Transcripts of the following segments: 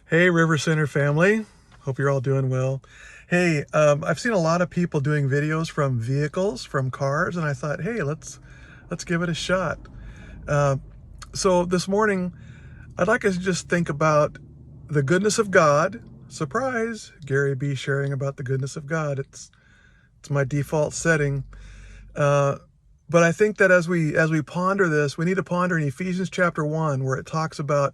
Hey, River Center family. Hope you're all doing well. Hey, I've seen a lot of people doing videos from vehicles, from cars, and I thought, hey, let's give it a shot. Uh, so this morning, I'd like us to just think about the goodness of God. Surprise, Gary B sharing about the goodness of God. It's my default setting. Uh, but I think that as we ponder this, we need to ponder in Ephesians chapter 1, where it talks about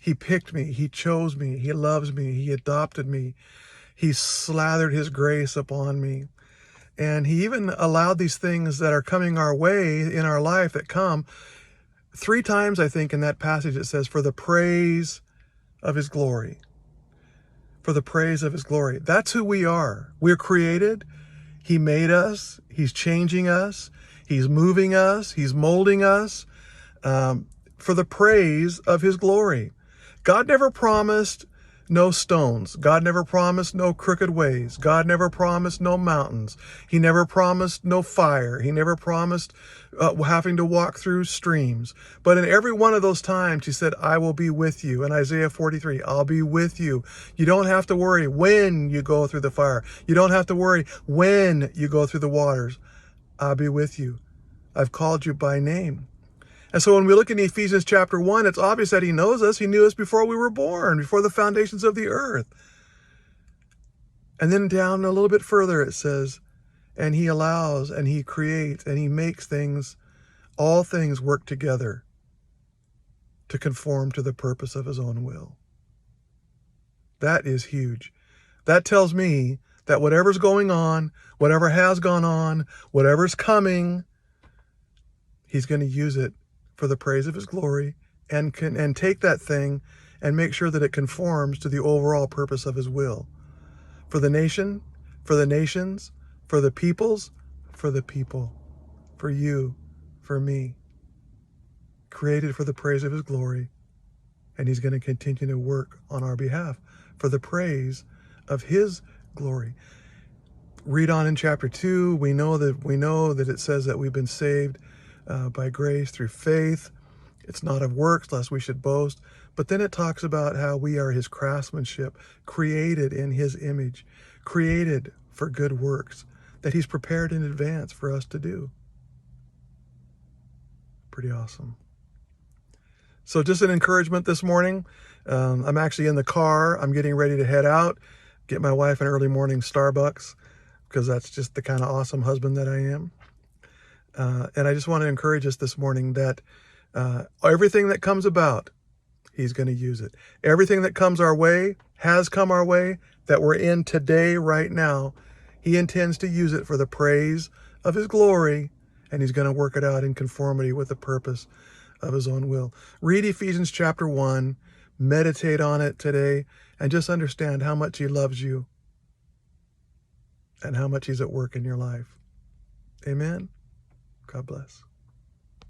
he picked me, he chose me, he loves me, he adopted me, he slathered his grace upon me. And he even allowed these things that are coming our way in our life that come. 3 times, I think, in that passage it says, for the praise of his glory. For the praise of his glory. That's who we are. We're created. He made us. He's changing us. He's moving us. He's molding us for the praise of his glory. God never promised no stones. God never promised no crooked ways. God never promised no mountains. He never promised no fire. He never promised having to walk through streams. But in every one of those times, he said, I will be with you. In Isaiah 43, I'll be with you. You don't have to worry when you go through the fire. You don't have to worry when you go through the waters. I'll be with you. I've called you by name. And so when we look in Ephesians chapter 1, it's obvious that he knows us. He knew us before we were born, before the foundations of the earth. And then down a little bit further, it says, and he allows, and he creates, and he makes things, all things work together to conform to the purpose of his own will. That is huge. That tells me that whatever's going on, whatever has gone on, whatever's coming, he's going to use it for the praise of his glory, and take that thing and make sure that it conforms to the overall purpose of his will. For the nation, for the nations, for the peoples, for the people, for you, for me. Created for the praise of his glory, and he's going to continue to work on our behalf for the praise of his glory. Read on in chapter 2, we know that it says that we've been saved by grace through faith. It's not of works, lest we should boast. But then it talks about how we are his craftsmanship, created in his image, created for good works that he's prepared in advance for us to do. Pretty awesome. So just an encouragement this morning. I'm actually in the car. I'm getting ready to head out, get my wife an early morning Starbucks, because that's just the kind of awesome husband that I am. And I just want to encourage us this morning that everything that comes about, he's going to use it. Everything that comes our way, has come our way, that we're in today, right now, he intends to use it for the praise of his glory, and he's going to work it out in conformity with the purpose of his own will. Read Ephesians chapter 1, meditate on it today, and just understand how much he loves you and how much he's at work in your life. Amen. God bless.